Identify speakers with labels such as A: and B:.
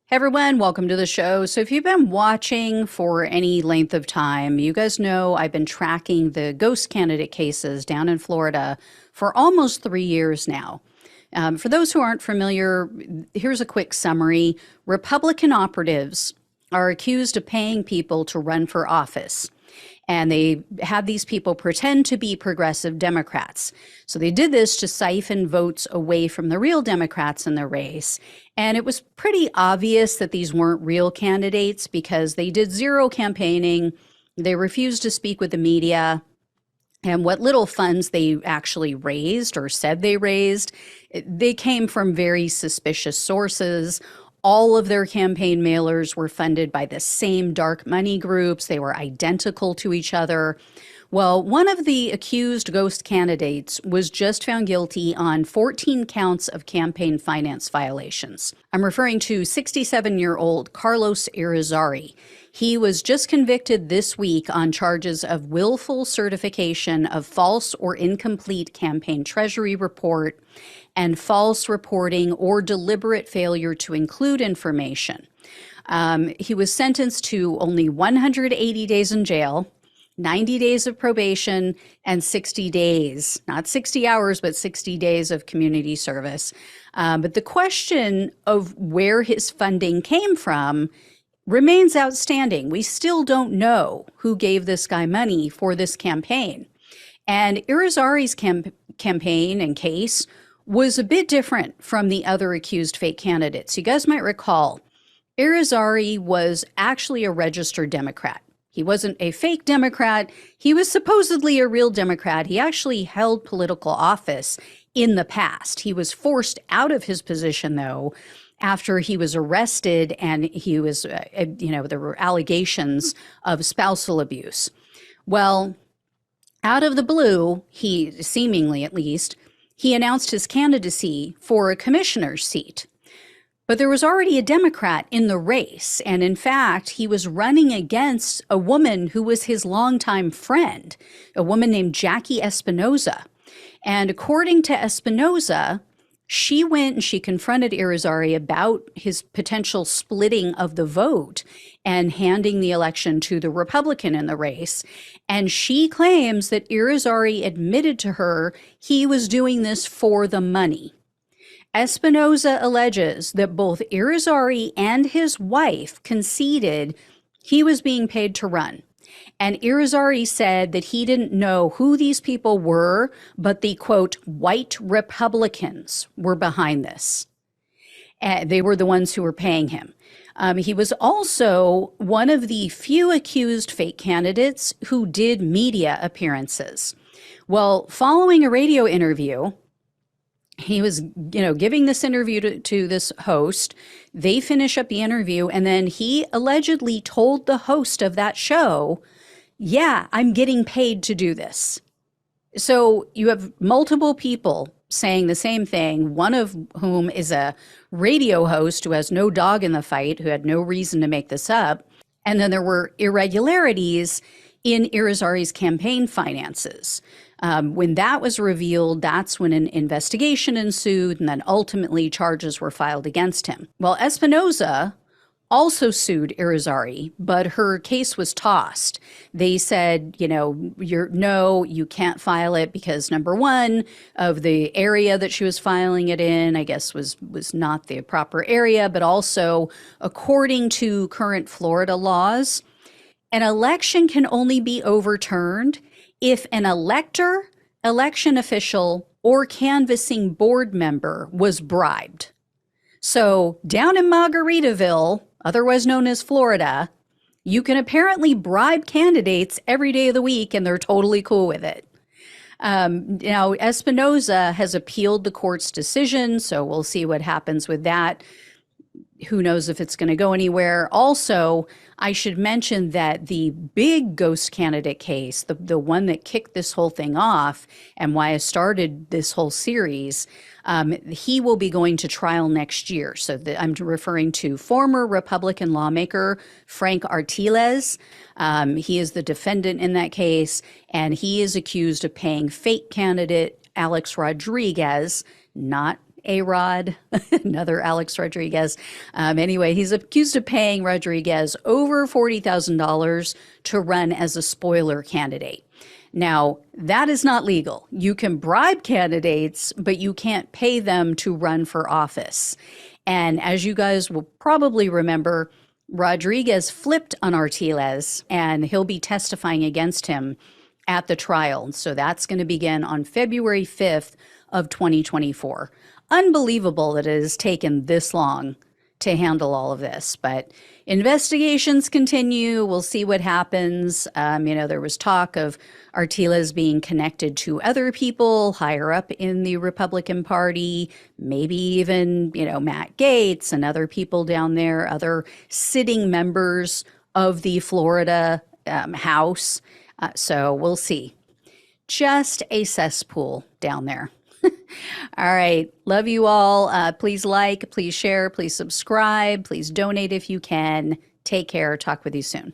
A: Hey everyone, welcome to the show. So, if you've been watching for any length of time, you guys know I've been tracking the ghost candidate cases down in Florida for almost 3 years now. For those who aren't familiar, here's a quick summary. Republican operatives are accused of paying people to run for office, and they had these people pretend to be progressive Democrats. So they did this to siphon votes away from the real Democrats in the race. And it was pretty obvious that these weren't real candidates because they did zero campaigning. They refused to speak with the media. And what little funds they actually raised or said they raised, they came from very suspicious sources. All of their campaign mailers were funded by the same dark money groups. They were identical to each other. Well, one of the accused ghost candidates was just found guilty on 14 counts of campaign finance violations. I'm referring to 67-year-old Carlos Irrizarry. He was just convicted this week on charges of willful certification of false or incomplete campaign treasury report and false reporting or deliberate failure to include information. He was sentenced to only 180 days in jail, 90 days of probation, and 60 days, not 60 hours, but 60 days of community service. But the question of where his funding came from remains outstanding. We still don't know who gave this guy money for this campaign. And Irrizarry's campaign and case was a bit different from the other accused fake candidates. You guys might recall, Irrizarry was actually a registered Democrat. He wasn't a fake Democrat. He was supposedly a real Democrat. He actually held political office in the past. He was forced out of his position, though, after he was arrested and he was, there were allegations of spousal abuse. Well, out of the blue, he, seemingly at least, he announced his candidacy for a commissioner's seat. But there was already a Democrat in the race. And in fact, he was running against a woman who was his longtime friend, a woman named Jackie Espinoza. And according to Espinoza, she went and she confronted Irrizarry about his potential splitting of the vote and handing the election to the Republican in the race. And she claims that Irrizarry admitted to her he was doing this for the money. Espinoza alleges that both Irrizarry and his wife conceded he was being paid to run. And Irrizarry said that he didn't know who these people were, but the, quote, white Republicans were behind this. They were the ones who were paying him. He was also one of the few accused fake candidates who did media appearances. Well, following a radio interview, he was, giving this interview to this host. They finish up the interview, and then he allegedly told the host of that show, yeah, I'm getting paid to do this. So you have multiple people saying the same thing, one of whom is a radio host who has no dog in the fight, who had no reason to make this up. And then there were irregularities in Irrizarry's campaign finances. When that was revealed, that's when an investigation ensued, and then ultimately charges were filed against him. Well, Espinoza also sued Irrizarry, but her case was tossed. They said, you can't file it because number one, of the area that she was filing it in, I guess was not the proper area, but also according to current Florida laws, an election can only be overturned if an elector, election official, or canvassing board member was bribed. So down in Margaritaville, otherwise known as Florida, you can apparently bribe candidates every day of the week and they're totally cool with it. Now, Espinoza has appealed the court's decision, so we'll see what happens with that. Who knows if it's going to go anywhere. Also, I should mention that the big ghost candidate case, the one that kicked this whole thing off and why I started this whole series, he will be going to trial next year. So I'm referring to former Republican lawmaker Frank Artiles. He is the defendant in that case, and he is accused of paying fake candidate Alex Rodriguez, not A-Rod, another Alex Rodriguez. Anyway, he's accused of paying Rodriguez over $40,000 to run as a spoiler candidate. Now, that is not legal. You can bribe candidates, but you can't pay them to run for office. And as you guys will probably remember, Rodriguez flipped on Artiles, and he'll be testifying against him at the trial. So that's going to begin on February 5th of 2024. Unbelievable that it has taken this long to handle all of this, but investigations continue. We'll see what happens. There was talk of Artiles being connected to other people higher up in the Republican Party, maybe even, Matt Gaetz and other people down there, other sitting members of the Florida House. So we'll see. Just a cesspool down there. All right. Love you all. Please like, please share, please subscribe, please donate if you can. Take care. Talk with you soon.